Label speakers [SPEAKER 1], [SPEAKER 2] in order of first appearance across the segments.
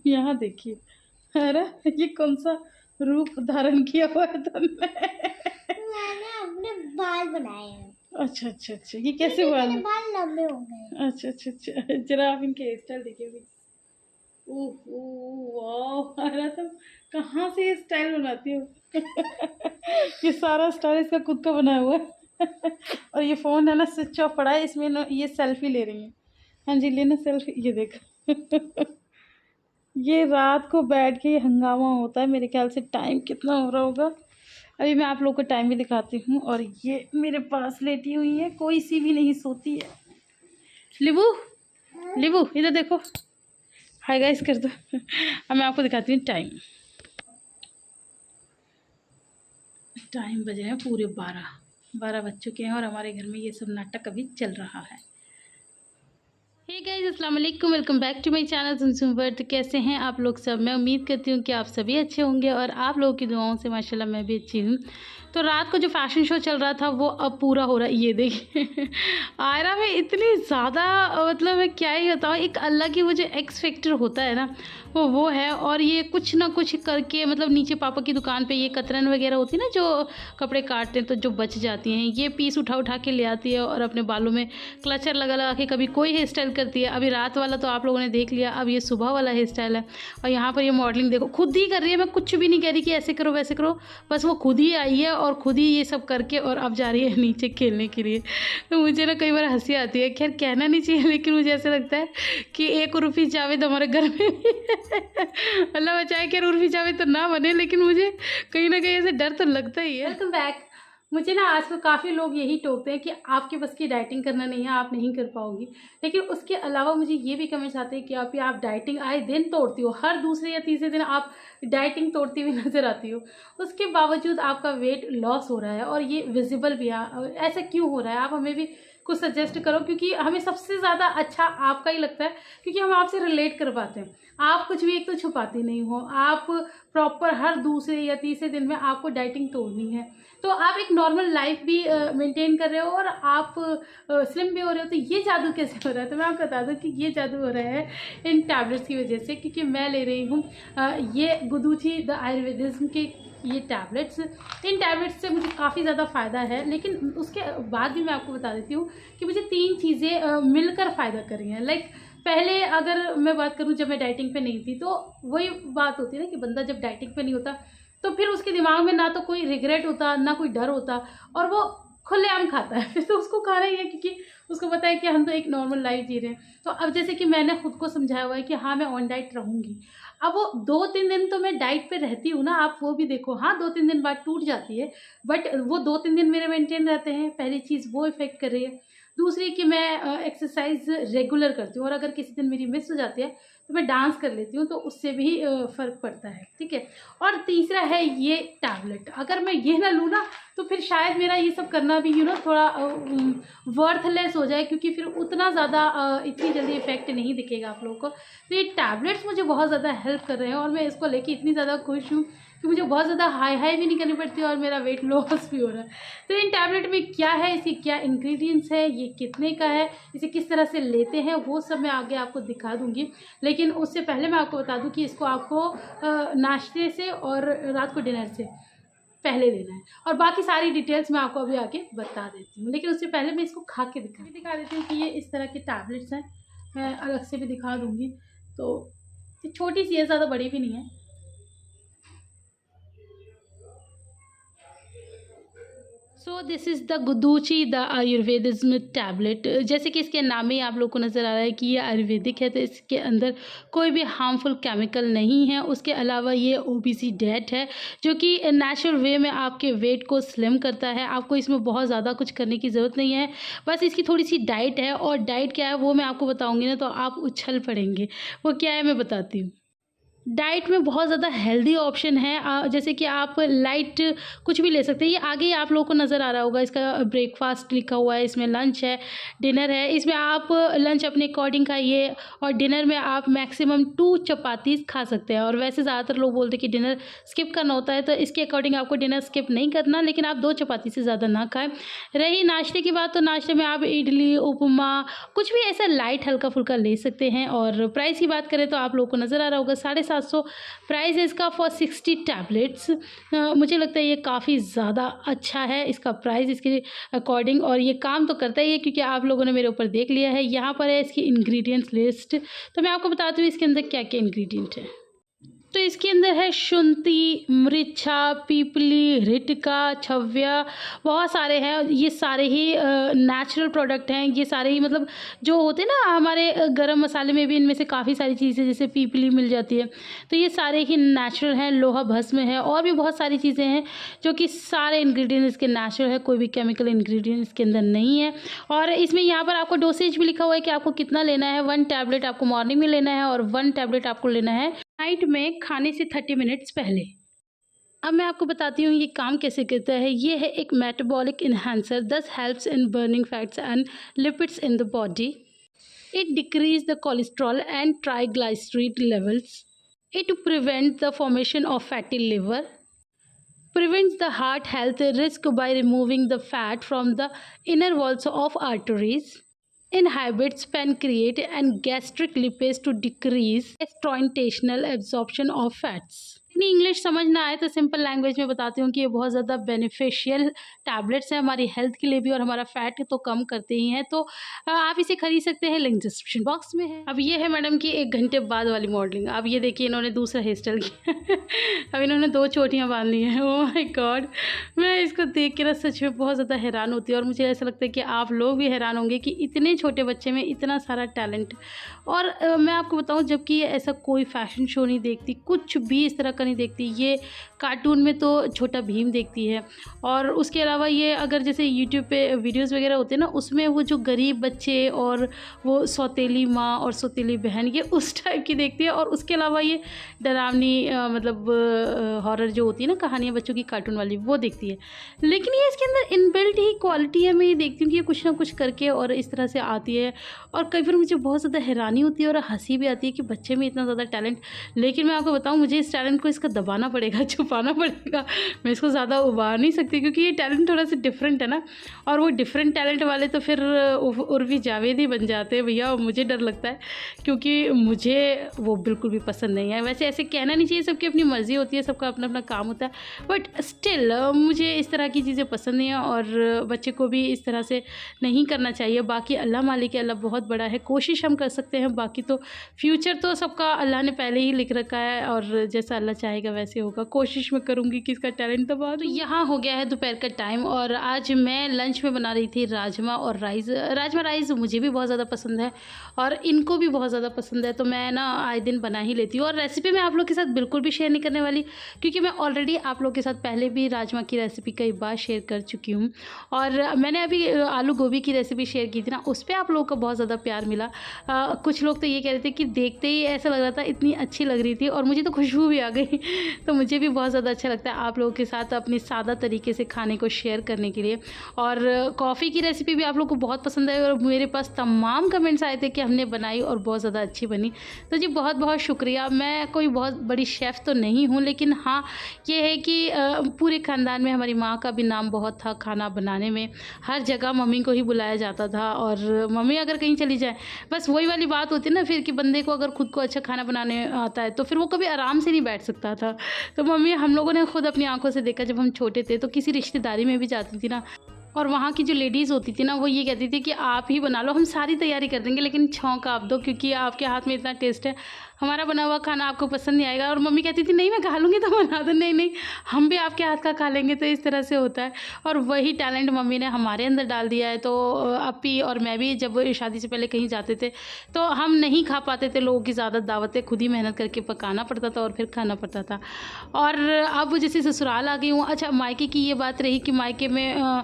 [SPEAKER 1] यहाँ देखिए। अरे ये कौन सा रूप धारण किया हुआ है तुमने?
[SPEAKER 2] मैंने अपने बाल बनाए हैं।
[SPEAKER 1] अच्छा अच्छा अच्छा, ये कैसे
[SPEAKER 2] क्योंकि
[SPEAKER 1] बाल?
[SPEAKER 2] मेरे बाल लंबे हो गए।
[SPEAKER 1] अच्छा अच्छा अच्छा, जरा आप इनके हेयर स्टाइल देखिए अभी। ओह ओह वाह, अरे तुम कहाँ से ये स्टाइल बनाती हो? ये सारा स्टाइल इसका खुद का बनाया हुआ है। और ये फ़ोन है ना स्विच ऑफ पड़ा है, इसमें ना ये सेल्फी ले रही है। हाँ जी, लेना सेल्फी, ये देख। ये रात को बैठ के ये हंगामा होता है, मेरे ख्याल से टाइम कितना हो रहा होगा। अभी मैं आप लोग को टाइम भी दिखाती हूँ। और ये मेरे पास लेटी हुई है, कोई सी भी नहीं सोती है। लिबू, लिबू इधर देखो, हाय गाइस कर दो। अब मैं आपको दिखाती हूँ टाइम। टाइम बज रहे हैं पूरे 12 बज चुके हैं और हमारे घर में ये सब नाटक अभी चल रहा है। हे गाइस, अस्सलाम वालेकुम, welcome back to my channel Sumsum world. कैसे हैं आप लोग सब? मैं उम्मीद करती हूँ कि आप सभी अच्छे होंगे और आप लोगों की दुआओं से माशाल्लाह मैं भी अच्छी हूँ। तो रात को जो फैशन शो चल रहा था वो अब पूरा हो रहा है। ये देखिए। आयरा में इतनी ज़्यादा, मतलब मैं क्या ही बताऊँ, एक अल्लाह की वो जो एक्स फैक्टर होता है ना, वो है। और ये कुछ ना कुछ करके, मतलब नीचे पापा की दुकान पे ये कतरन वगैरह होती है ना, जो कपड़े काटते हैं तो जो बच जाती हैं, ये पीस उठा उठा के ले आती है और अपने बालों में क्लचर लगा लगा के कभी कोई हेयर स्टाइल करती है। अभी रात वाला तो आप लोगों ने देख लिया, अब ये सुबह वाला हेयर स्टाइल है। और यहाँ पर ये मॉडलिंग देखो, खुद ही कर रही है, मैं कुछ भी नहीं कह रही कि ऐसे करो वैसे करो, बस वो खुद ही आई है और खुद ही ये सब करके और अब जा रही है नीचे खेलने के लिए। तो मुझे ना कई बार हंसी आती है, खैर कहना नहीं चाहिए, लेकिन मुझे ऐसा लगता है कि एक उर्फी जावेद हमारे घर में भी है। अल्लाह बचाए, खैर उर्फी जावेद तो ना बने, लेकिन मुझे कहीं ना कहीं ऐसे डर तो लगता ही है। Welcome back. मुझे ना आजकल काफ़ी लोग यही टोकते हैं कि आपके बस की डाइटिंग करना नहीं है, आप नहीं कर पाओगी। लेकिन उसके अलावा मुझे ये भी कमेंट्स आते हैं कि आप डाइटिंग आए दिन तोड़ती हो, हर दूसरे या तीसरे दिन आप डाइटिंग तोड़ती हुई नज़र आती हो। उसके बावजूद आपका वेट लॉस हो रहा है और ये विजिबल भी है। ऐसा क्यों हो रहा है? आप हमें भी कुछ सजेस्ट करो, क्योंकि हमें सबसे ज़्यादा अच्छा आपका ही लगता है, क्योंकि हम आपसे रिलेट कर पाते हैं। आप कुछ भी एक तो छुपाती नहीं हो, आप प्रॉपर हर दूसरे या तीसरे दिन में आपको डाइटिंग तोड़नी है। तो आप एक नॉर्मल लाइफ भी मेंटेन कर रहे हो और आप स्लिम भी हो रहे हो, तो ये जादू कैसे हो रहा है? तो मैं आपको बता दूं कि ये जादू हो रहा है इन टैबलेट्स की वजह से, क्योंकि मैं ले रही हूँ ये गुदूची द आयुर्वेदिज्म के ये टैबलेट्स। इन टैबलेट्स से मुझे काफ़ी ज़्यादा फ़ायदा है, लेकिन उसके बाद भी मैं आपको बता देती हूँ कि मुझे 3 चीज़ें मिलकर फ़ायदा कर रही हैं। लाइक पहले अगर मैं बात करूँ, जब मैं डाइटिंग पे नहीं थी, तो वही बात होती है ना कि बंदा जब डाइटिंग पे नहीं होता तो फिर उसके दिमाग में ना तो कोई रिग्रेट होता, ना कोई डर होता, और वो खुलेआम खाता है। फिर तो उसको खाना ही है, क्योंकि उसको पता है कि हम तो एक नॉर्मल लाइफ जी रहे हैं। तो अब जैसे कि मैंने खुद को समझाया हुआ है कि हाँ, मैं ऑन डाइट रहूँगी। अब वो 2-3 दिन तो मैं डाइट पे रहती हूँ ना, आप वो भी देखो। हाँ, 2-3 दिन बाद टूट जाती है, बट वो 2-3 दिन मेरे मेंटेन रहते हैं। पहली चीज़ वो इफ़ेक्ट कर रही है। दूसरी कि मैं एक्सरसाइज़ रेगुलर करती हूँ, और अगर किसी दिन मेरी मिस हो जाती है तो मैं डांस कर लेती हूँ, तो उससे भी फ़र्क पड़ता है, ठीक है। और तीसरा है ये टैबलेट। अगर मैं ये ना लूँ ना, तो फिर शायद मेरा ये सब करना भी थोड़ा वर्थलेस हो जाए, क्योंकि फिर उतना ज़्यादा इतनी जल्दी इफ़ेक्ट नहीं दिखेगा आप लोगों को। तो ये टैबलेट्स मुझे बहुत ज़्यादा हेल्प कर रहे हैं, और मैं इसको लेके इतनी ज़्यादा खुश हूँ कि मुझे बहुत ज़्यादा हाई भी नहीं करनी पड़ती और मेरा वेट लॉस भी हो रहा है। तो इन टैबलेट में क्या है, इसके क्या इंग्रेडिएंट्स है, ये कितने का है, इसे किस तरह से लेते हैं, वो सब मैं आगे आपको दिखा दूँगी। लेकिन उससे पहले मैं आपको बता दूँ कि इसको आपको नाश्ते से और रात को डिनर से पहले लेना है, और बाकी सारी डिटेल्स मैं आपको अभी आगे बता देती हूँ। लेकिन उससे पहले मैं इसको खा के दिखा देती हूँ कि ये इस तरह के टैबलेट्स हैं। मैं अलग से भी दिखा दूँगी। तो ये छोटी सी है, ज़्यादा बड़ी भी नहीं है। So this is the guduchi the Ayurvedic tablet. जैसे कि इसके नाम में ही आप लोग को नज़र आ रहा है कि ये आयुर्वेदिक है, तो इसके अंदर कोई भी हार्मफुल केमिकल नहीं है। उसके अलावा ये ओबीसी डेट है, जो कि नेचुरल वे में आपके वेट को स्लिम करता है। आपको इसमें बहुत ज़्यादा कुछ करने की ज़रूरत नहीं है, बस इसकी थोड़ी सी डाइट है। और डाइट क्या है वो मैं आपको बताऊँगी ना, तो आप उछल पड़ेंगे। वो क्या है मैं बताती हूँ। डाइट में बहुत ज़्यादा हेल्दी ऑप्शन है। जैसे कि आप लाइट कुछ भी ले सकते हैं। ये आगे आप लोगों को नज़र आ रहा होगा, इसका ब्रेकफास्ट लिखा हुआ है, इसमें लंच है, डिनर है। इसमें आप लंच अपने अकॉर्डिंग खाइए और डिनर में आप मैक्सिमम 2 चपातीस खा सकते हैं। और वैसे ज़्यादातर लोग बोलते हैं कि डिनर स्किप करना होता है, तो इसके अकॉर्डिंग आपको डिनर स्किप नहीं करना, लेकिन आप 2 चपाती से ज़्यादा ना खाएँ। रही नाश्ते की बात, तो नाश्ते में आप इडली, उपमा, कुछ भी ऐसा लाइट हल्का फुल्का ले सकते हैं। और प्राइस की बात करें तो आप लोगों को नज़र आ रहा होगा 750 प्राइस है इसका फॉर 60 टैबलेट्स। मुझे लगता है ये काफ़ी ज़्यादा अच्छा है इसका प्राइस इसके अकॉर्डिंग, और ये काम तो करता ही है क्योंकि आप लोगों ने मेरे ऊपर देख लिया है। यहाँ पर है इसकी इंग्रेडिएंट्स लिस्ट, तो मैं आपको बताती हूँ इसके अंदर क्या क्या इंग्रेडिएंट है। तो इसके अंदर है शुंठी, मृच्छा, पीपली, रिटका, छव्या, बहुत सारे हैं। ये सारे ही नेचुरल प्रोडक्ट हैं। ये सारे ही मतलब जो होते हैं ना हमारे गरम मसाले में भी इनमें से काफ़ी सारी चीज़ें, जैसे पीपली मिल जाती है, तो ये सारे ही नेचुरल हैं। लोहा भस्म है और भी बहुत सारी चीज़ें हैं जो कि सारे इंग्रेडिएंट्स इसके नेचुरल है, कोई भी केमिकल इंग्रेडिएंट इसके अंदर नहीं है। और इसमें यहाँ पर आपको डोसेज भी लिखा हुआ है कि आपको कितना लेना है। 1 टैबलेट आपको मॉर्निंग में लेना है और 1 टैबलेट आपको लेना है नाइट में खाने से 30 मिनट्स पहले। अब मैं आपको बताती हूँ ये काम कैसे करता है। ये है एक मेटाबॉलिक इन्हांसर, दस helps in burning fats and lipids in the body. It decrease the cholesterol and triglyceride levels. It prevent the formation of fatty liver, prevents the heart health risk by removing the fat from the inner walls of arteries, inhibits pancreatic and gastric lipids to decrease gastrointestinal absorption of fats। इतनी English समझ ना आए तो simple language में बताती हूँ कि ये बहुत ज़्यादा बेनिफिशियल टैबलेट्स हैं हमारी हेल्थ के लिए भी, और हमारा फैट तो कम करते ही हैं। तो आप इसे खरीद सकते हैं, लिंक डिस्क्रिप्शन बॉक्स में है। अब ये है मैडम की 1 घंटे बाद वाली मॉडलिंग। अब ये देखिए इन्होंने दूसरा हेयर स्टाइल किया अब इन्होंने 2 चोटियाँ बांध ली हैं। ओह माय गॉड, मैं इसको देख के ना सच में बहुत ज़्यादा हैरान होती हूँ। और मुझे ऐसा लगता है कि आप लोग भी हैरान होंगे कि इतने छोटे बच्चे में इतना सारा टैलेंट। और मैं आपको बताऊँ, जबकि ये ऐसा कोई फैशन शो नहीं देखती, कुछ भी इस तरह का नहीं देखती। ये कार्टून में तो छोटा भीम देखती है, और उसके अलावा ये अगर जैसे यूट्यूब पे वीडियोस वगैरह होते हैं ना, उसमें वो जो गरीब बच्चे और वो सौतेली माँ और सौतेली बहन, ये उस टाइप की देखती है। और उसके अलावा ये डरावनी मतलब हॉरर जो होती है ना कहानियाँ बच्चों की कार्टून वाली, वो देखती है। लेकिन ये इसके अंदर इनबिल्ट ही क्वालिटी है। मैं ये देखती हूँ कि ये कुछ ना कुछ करके और इस तरह से आती है। और कई बार मुझे बहुत ज़्यादा हैरानी होती है और हंसी भी आती है कि बच्चे में इतना ज़्यादा टैलेंट। लेकिन मैं आपको बताऊँ, मुझे इस टैलेंट को इसका दबाना पड़ेगा, छुपाना पड़ेगा। मैं इसको ज़्यादा उबार नहीं सकती क्योंकि ये टैलेंट थोड़ा सा डिफरेंट है ना। और वो डिफरेंट टैलेंट वाले तो फिर उर्वी जावेद ही बन जाते हैं भैया। मुझे डर लगता है क्योंकि मुझे वो बिल्कुल भी पसंद नहीं है। वैसे ऐसे कहना नहीं चाहिए, सबकी अपनी मर्ज़ी होती है, सबका अपना अपना काम होता है, बट स्टिल मुझे इस तरह की चीज़ें पसंद नहीं है और बच्चे को भी इस तरह से नहीं करना चाहिए। बाकी अल्लाह मालिक है, अल्लाह बहुत बड़ा है, कोशिश हम कर सकते हैं। बाकी तो फ्यूचर तो सबका अल्लाह ने पहले ही लिख रखा है और जैसा अल्लाह चाहेगा वैसे होगा। कोशिश मैं करूँगी कि इसका टैलेंट दबा दूँ। यहाँ हो गया है दोपहर का टाइम और आज मैं लंच में बना रही थी राजमा और राइस। राजमा राइस मुझे भी बहुत ज़्यादा पसंद है और इनको भी बहुत ज़्यादा पसंद है, तो मैं ना आए दिन बना ही लेती हूँ। और रेसिपी मैं आप लोग के साथ बिल्कुल भी शेयर नहीं करने वाली क्योंकि मैं ऑलरेडी आप लोग के साथ पहले भी राजमा की रेसिपी कई बार शेयर कर चुकी हूँ। और मैंने अभी आलू गोभी की रेसिपी शेयर की थी ना, उस पर आप लोगों का बहुत ज़्यादा प्यार मिला। कुछ लोग तो ये कह रहे थे कि देखते ही ऐसा लग रहा था, इतनी अच्छी लग रही थी और मुझे तो खुशबू भी आ गई तो मुझे भी बहुत ज़्यादा अच्छा लगता है आप लोगों के साथ अपनी सादा तरीके से खाने को शेयर करने के लिए। और कॉफ़ी की रेसिपी भी आप लोग को बहुत पसंद आई और मेरे पास तमाम कमेंट्स आए थे कि हमने बनाई और बहुत ज़्यादा अच्छी बनी। तो जी बहुत बहुत शुक्रिया। मैं कोई बहुत बड़ी शेफ़ तो नहीं हूँ, लेकिन हाँ ये है कि पूरे ख़ानदान में हमारी माँ का भी नाम बहुत था खाना बनाने में। हर जगह मम्मी को ही बुलाया जाता था और मम्मी अगर कहीं चली जाए, बस वही वाली बात होती है ना फिर कि बंदे को अगर खुद को अच्छा खाना बनाने आता है तो फिर वो कभी आराम से नहीं बैठ सकता था। तो मम्मी, हम लोगों ने खुद अपनी आंखों से देखा, जब हम छोटे थे तो किसी रिश्तेदारी में भी जाती थी ना, और वहाँ की जो लेडीज़ होती थी ना वो ये कहती थी कि आप ही बना लो, हम सारी तैयारी कर देंगे लेकिन छौंक आप दो क्योंकि आपके हाथ में इतना टेस्ट है, हमारा बना हुआ खाना आपको पसंद नहीं आएगा। और मम्मी कहती थी नहीं मैं खा लूँगी तो बना दो, नहीं नहीं हम भी आपके हाथ का खा लेंगे। तो इस तरह से होता है और वही टैलेंट मम्मी ने हमारे अंदर डाल दिया है। तो अपी और मैं भी जब शादी से पहले कहीं जाते थे तो हम नहीं खा पाते थे लोगों की ज़्यादा दावतें, खुद ही मेहनत करके पकाना पड़ता था और फिर खाना पड़ता था। और अब जैसे ससुराल आ गई हूँ, अच्छा मायके की ये बात रही कि मायके में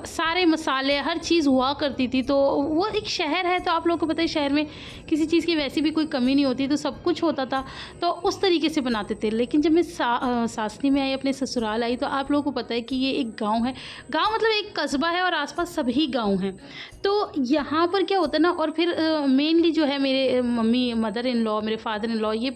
[SPEAKER 1] सारे मसाले हर चीज़ हुआ करती थी। तो वो एक शहर है तो आप लोगों को पता है शहर में किसी चीज़ की वैसी भी कोई कमी नहीं होती। तो सब कुछ होता था तो उस तरीके से बनाते थे। लेकिन जब मैं सासनी में आई, अपने ससुराल आई, तो आप लोगों को पता है कि ये एक गाँव है। गाँव मतलब एक कस्बा है और आस-पास सभी गाँव हैं। तो यहाँ पर क्या होता है ना, और फिर मेनली जो है मेरे मम्मी, मदर इन लॉ, मेरे फादर इन लॉ, ये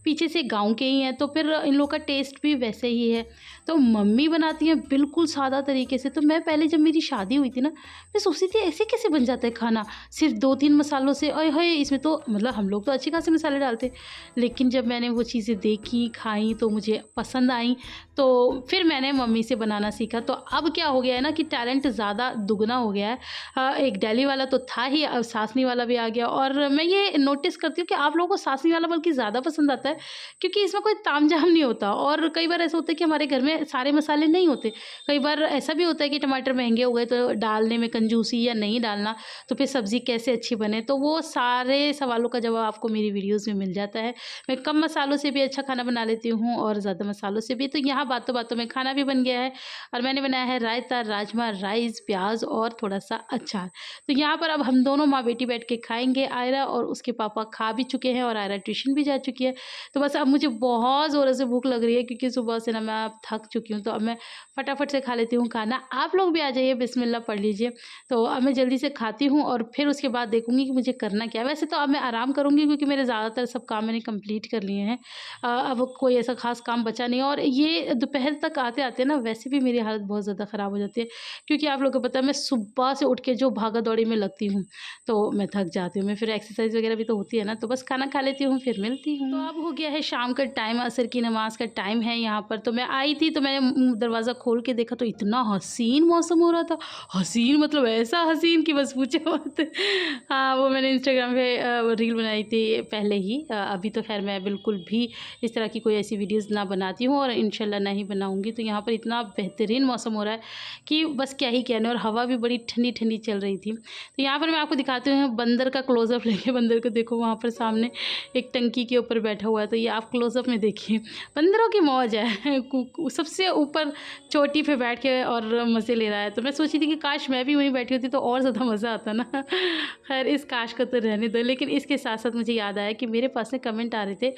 [SPEAKER 1] पीछे से गाँव के ही हैं, तो फिर इन लोग का टेस्ट भी वैसे ही है। तो मम्मी बनाती हैं बिल्कुल सादा तरीके से। तो मैं पहले जब मेरी शादी हुई थी ना, मैं सोचती थी ऐसे कैसे बन जाता है खाना सिर्फ़ 2-3 मसालों से, ओए होए! इसमें तो मतलब हम लोग तो अच्छे खासे मसाले डालते। लेकिन जब मैंने वो चीज़ें देखी, खाई तो मुझे पसंद आई, तो फिर मैंने मम्मी से बनाना सीखा। तो अब क्या हो गया है ना कि टैलेंट ज़्यादा दुगना हो गया है। एक डेली वाला तो था ही, अब सासनी वाला भी आ गया। और मैं ये नोटिस करती हूँ कि आप लोगों को सासनी वाला बल्कि ज़्यादा पसंद आता है, क्योंकि इसमें कोई तामझाम नहीं होता। और कई बार ऐसा होता है कि हमारे घर में सारे मसाले नहीं होते। कई बार ऐसा भी होता है कि टमाटर महँगे हो गए तो डालने में कंजूसी या नहीं डालना, तो फिर सब्ज़ी कैसे अच्छी बने। तो वो सारे सवालों का जवाब आपको मेरी वीडियोज़ में मिल जाता है। मैं कम मसालों से भी अच्छा खाना बना लेती हूँ और ज़्यादा मसालों से भी। तो यहाँ बातों-बातों में खाना भी बन गया है और मैंने बनाया है रायता, राजमा, राइस, प्याज़ और थोड़ा-सा अचार। तो यहाँ पर अब हम दोनों माँ-बेटी बैठ के खाएँगे। आयरा और उसके पापा खा भी चुके हैं और आयरा ट्यूशन भी जा चुकी है। तो बस अब मुझे बहुत ज़ोरों से भूख लग रही है, क्योंकि सुबह से ना मैं अब थक चुकी हूँ। तो अब मैं फटाफट से खा लेती हूँ खाना। आप लोग भी आ जाइए, बिस्मिल्लाह पढ़ लीजिए। तो अब मैं जल्दी से खाती हूँ और फिर उसके बाद देखूँगी कि मुझे करना क्या है। वैसे तो अब मैं आराम करूँगी, क्योंकि मेरे ज़्यादातर सब काम मैंने कंप्लीट कर लिए हैं। अब कोई ऐसा ख़ास काम बचा नहीं है। और ये दोपहर तक आते-आते ना वैसे भी मेरी हालत बहुत ज़्यादा ख़राब हो जाती है, क्योंकि आप लोगों को पता है मैं सुबह से उठ के जो भागा-दौड़ी में लगती हूँ, तो मैं थक जाती हूँ। मैं फिर एक्सरसाइज़ वग़ैरह भी तो होती है ना, तो बस खाना खा लेती हूँ, फिर मिलती हूँ। तो अब हो गया है शाम का टाइम, असर की नमाज़ का टाइम है यहाँ पर। तो मैं आई थी, तो मैंने दरवाज़ा खोल के देखा तो इतना हसीन मौसम हो रहा था। हसीन मतलब ऐसा हसीन कि बस पूछो मत। हाँ, वो मैंने इंस्टाग्राम पे रील बनाई थी पहले ही। अभी तो ख़ैर मैं बिल्कुल भी इस तरह की कोई ऐसी वीडियोज़ ना बनाती हूँ और इंशाल्लाह ना ही बनाऊँगी। तो यहाँ पर इतना बेहतरीन मौसम हो रहा है कि बस क्या ही कहने, और हवा भी बड़ी ठंडी-ठंडी चल रही थी। तो यहाँ पर मैं आपको दिखाती हूँ बंदर का क्लोज़अप लेके। बंदर को देखो वहाँ पर सामने एक टंकी के ऊपर बैठा हुआ है। तो ये आप क्लोज़अप में देखिए, बंदरों की मौज है। सबसे ऊपर चोटी पे बैठ के और मज़े ले रहा है। तो मैं सोची थी कि काश मैं भी वहीं बैठी होती तो और ज़्यादा मज़ा आता ना। खैर इस काश को तो रहने दो। लेकिन इसके साथ-साथ मुझे याद आया कि मेरे पास में कमेंट आ रहे थे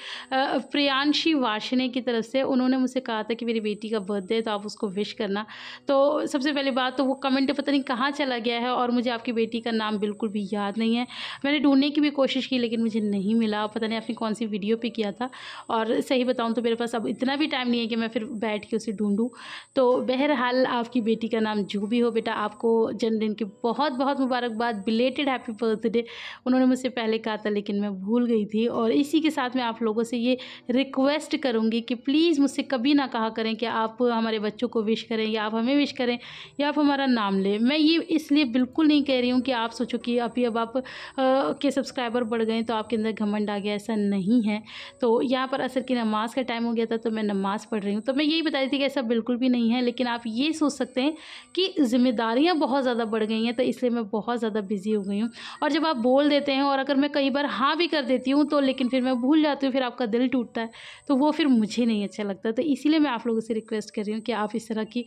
[SPEAKER 1] प्रियांशी वार्ष्णेय की तरफ से। उन्होंने मुझसे कहा था कि मेरी बेटी का बर्थडे है तो आप उसको विश करना। तो सबसे पहली बात तो वो कमेंट पता नहीं कहाँ चला गया है और मुझे आपकी बेटी का नाम बिल्कुल भी याद नहीं है। मैंने ढूँढने की भी कोशिश की लेकिन मुझे नहीं मिला। पता नहीं आपने कौन-सी वीडियो पे किया था। और सही बताऊँ तो मेरे पास अब इतना भी टाइम नहीं है कि मैं फिर बैठ के उसे ढूँढूँ। तो बहरहाल आपकी बेटी का नाम जो भी हो बेटा, आपको जन्मदिन की बहुत-बहुत मुबारकबाद, बिलेटेड हैप्पी बर्थडे। उन्होंने मुझसे पहले कहा था लेकिन मैं भूल गई थी। और इसी के साथ मैं आप लोगों से ये रिक्वेस्ट करूँगी कि प्लीज़ मुझसे कभी ना कहा करें कि आप हमारे बच्चों को विश करें या आप हमें विश करें या आप हमारा नाम लें। मैं ये इसलिए बिल्कुल नहीं कह रही हूँ कि आप सोचो कि अभी अब आप के सब्सक्राइबर बढ़ गए तो आपके अंदर घमंड आ गया, ऐसा नहीं है। तो यहाँ पर असर की नमाज़ का टाइम हो गया था तो मैं नमाज़ पढ़ रही हूँ। तो मैं यही बता रही थी कि ऐसा बिल्कुल भी नहीं है, लेकिन आप ये सोच सकते हैं कि ज़िम्मेदारियाँ बहुत ज़्यादा बढ़ गई हैं तो इसलिए मैं बहुत ज़्यादा बिज़ी हो गई हूँ। और जब आप बोल देते हैं और अगर मैं कई बार हाँ भी कर देती हूँ तो लेकिन फिर मैं भूल जाती हूँ, फिर आपका दिल टूटता है, तो वो फिर मुझे नहीं अच्छा लगता। तो इसीलिए मैं आप लोगों से रिक्वेस्ट कर रही हूँ कि आप इस तरह की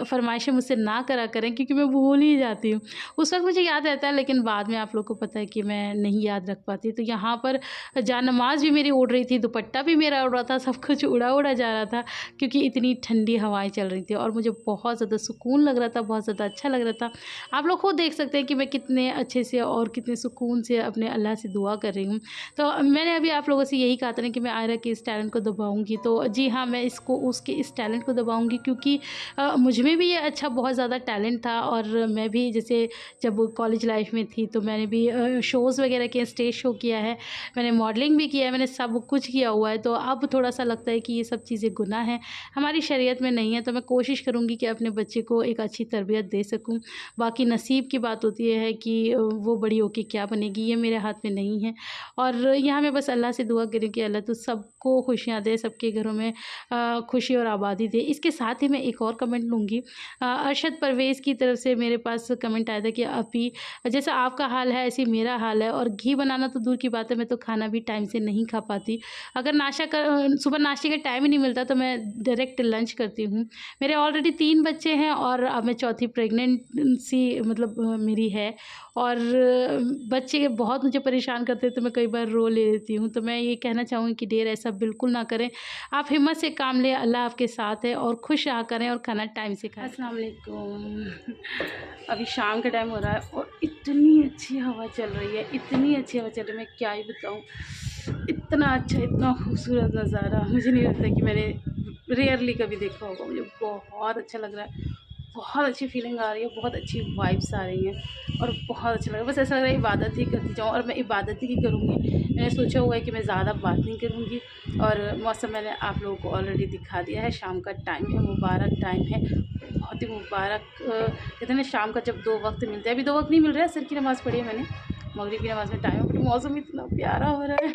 [SPEAKER 1] फ़रमाइशें मुझसे ना करा करें, क्योंकि मैं भूल ही जाती हूँ। उस वक़्त मुझे याद रहता है लेकिन बाद में आप लोग को पता है कि मैं नहीं याद रख पाती। तो यहाँ पर जानमाज़ भी मेरी उड़ रही थी, दुपट्टा भी मेरा उड़ रहा था, सब कुछ उड़ा-उड़ा जा रहा था क्योंकि इतनी ठंडी हवाएँ चल रही थी और मुझे बहुत ज़्यादा सुकून लग रहा था, बहुत ज़्यादा अच्छा लग रहा था। आप लोग खुद देख सकते हैं कि मैं कितने अच्छे से और कितने सुकून से अपने अल्लाह से दुआ कर रही हूँ। तो मैंने अभी आप लोगों से यही कहा था ना कि मैं आयरा के इस टैलेंट को दबाऊँगी, तो जी हाँ, मैं इसको उसके इस टैलेंट को दबाऊँगी क्योंकि मुझ में भी ये अच्छा बहुत ज़्यादा टैलेंट था। और मैं भी जैसे जब कॉलेज लाइफ में थी तो मैंने भी शोज़ वगैरह किए, स्टेज शो किया है, मैंने मॉडलिंग भी किया है, मैंने सब कुछ किया हुआ है। तो अब थोड़ा-सा लगता है कि ये सब चीज़ें गुनाह हैं, हमारी शरीयत में नहीं है। तो मैं कोशिश करूँगी कि अपने बच्चे को एक अच्छी तरबियत दे सकूँ। बाकी नसीब की बात होती है कि वो बड़ी होके क्या बनेगी, ये मेरे हाथ में नहीं है। और यहाँ मैं बस अल्लाह से दुआ करूँ कि अल्लाह तो सबको खुशियाँ दे, सबके घरों में खुशी और आबादी दे। इसके साथ ही मैं एक और कमेंट लूँगी। अरशद परवेज़ की तरफ से मेरे पास कमेंट आया था कि अपी जैसा आपका हाल है ऐसे ही मेरा हाल है, और घी बनाना तो दूर की बात है, मैं तो खाना भी टाइम से नहीं खा पाती। अगर सुबह नाश्ते का टाइम ही नहीं मिलता तो मैं डायरेक्ट लंच करती हूँ। मेरे ऑलरेडी 3 बच्चे हैं और अब मैं चौथी प्रेगनेंसी मतलब मेरी है। और बच्चे बहुत मुझे परेशान करते हैं तो मैं कई बार बार रो लेती हूँ। तो मैं ये कहना चाहूँगी कि डियर ऐसा बिल्कुल ना करें। आप हिम्मत से काम लें, अल्लाह आपके साथ है, और खुश रहा करें और खाना टाइम से खाएं। अस्सलाम वालेकुम। अभी शाम का टाइम हो रहा है और इतनी अच्छी हवा चल रही है, इतनी अच्छी हवा चल रही है, मैं क्या ही बताऊँ। इतना अच्छा, इतना खूबसूरत नज़ारा मुझे नहीं लगता कि मैंने रेयरली कभी देखा होगा। मुझे बहुत अच्छा लग रहा है, बहुत अच्छी फीलिंग आ रही है, बहुत अच्छी वाइब्स आ रही हैं और बहुत अच्छा लग रहा है। बस ऐसा लग रहा है इबादत ही करती जाऊँ, और मैं इबादत ही करूँगी। मैंने सोचा हुआ है कि मैं ज़्यादा बात नहीं करूँगी। और मौसम मैंने आप लोगों को ऑलरेडी दिखा दिया है। शाम का टाइम है, मुबारक टाइम है, बहुत ही मुबारक। कहते हैं ना, शाम का जब 2 वक्त मिलते हैं, अभी 2 वक्त नहीं मिल रहा है, असर की नमाज़ पढ़ी है मैंने, मगरिब की नमाज़ में टाइम है, बट मौसम इतना प्यारा हो रहा है।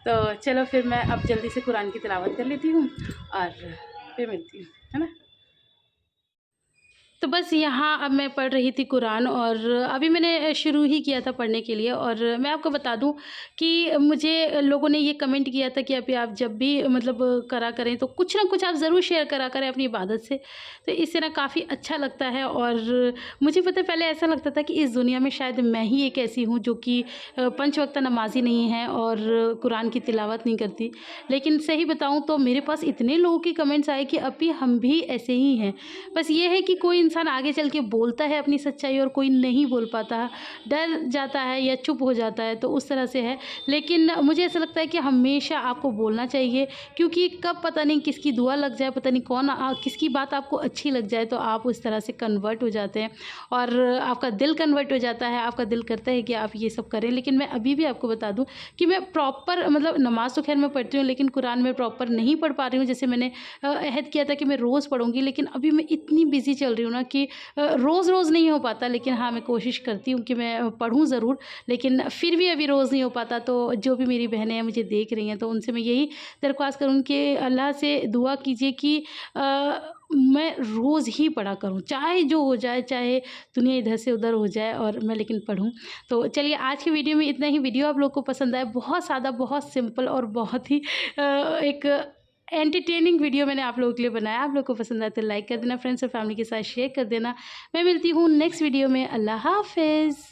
[SPEAKER 1] तो चलो फिर मैं अब जल्दी से कुरान की तिलावत कर लेती हूँ और फिर मिलती हूँ, है ना। तो बस यहाँ अब मैं पढ़ रही थी कुरान, और अभी मैंने शुरू ही किया था पढ़ने के लिए। और मैं आपको बता दूँ कि मुझे लोगों ने ये कमेंट किया था कि अभी आप जब भी मतलब करा करें तो कुछ ना कुछ आप ज़रूर शेयर करा करें अपनी इबादत से, तो इससे ना काफ़ी अच्छा लगता है। और मुझे पता है, पहले ऐसा लगता था कि इस दुनिया में शायद मैं ही एक ऐसी हूँ जो कि 5 वक्त नमाज़ी नहीं है और कुरान की तिलावत नहीं करती। लेकिन सही बताऊँ तो मेरे पास इतने लोगों के कमेंट्स आए कि अभी हम भी ऐसे ही हैं। बस ये है कि कोई इंसान आगे चल के बोलता है अपनी सच्चाई और कोई नहीं बोल पाता, डर जाता है या चुप हो जाता है, तो उस तरह से है। लेकिन मुझे ऐसा लगता है कि हमेशा आपको बोलना चाहिए, क्योंकि कब पता नहीं किसकी दुआ लग जाए, पता नहीं कौन किसकी बात आपको अच्छी लग जाए, तो आप उस तरह से कन्वर्ट हो जाते हैं और आपका दिल कन्वर्ट हो जाता है, आपका दिल करता है कि आप ये सब करें। लेकिन मैं अभी भी आपको बता दूं कि मैं प्रॉपर मतलब नमाज़ तो खैर मैं पढ़ती हूँ, लेकिन कुरान में प्रॉपर नहीं पढ़ पा रही हूँ। जैसे मैंने अहद किया था कि मैं रोज़ पढ़ूंगी, लेकिन अभी मैं इतनी बिजी चल रही हूँ ना कि रोज़ रोज़ नहीं हो पाता। लेकिन हाँ, मैं कोशिश करती हूँ कि मैं पढ़ूँ ज़रूर, लेकिन फिर भी अभी रोज़ नहीं हो पाता। तो जो भी मेरी बहनें हैं मुझे देख रही हैं, तो उनसे मैं यही दरख्वास्त करूँ कि अल्लाह से दुआ कीजिए कि मैं रोज़ ही पढ़ा करूँ, चाहे जो हो जाए, चाहे दुनिया इधर से उधर हो जाए, और मैं लेकिन पढ़ूँ। तो चलिए, आज की वीडियो में इतना ही। वीडियो आप लोग को पसंद आए, बहुत सादा, बहुत सिंपल और बहुत ही एक एंटरटेनिंग वीडियो मैंने आप लोगों के लिए बनाया। आप लोग को पसंद आए तो लाइक कर देना, फ्रेंड्स और फैमिली के साथ शेयर कर देना। मैं मिलती हूँ नेक्स्ट वीडियो में। अल्लाह हाफ़िज़।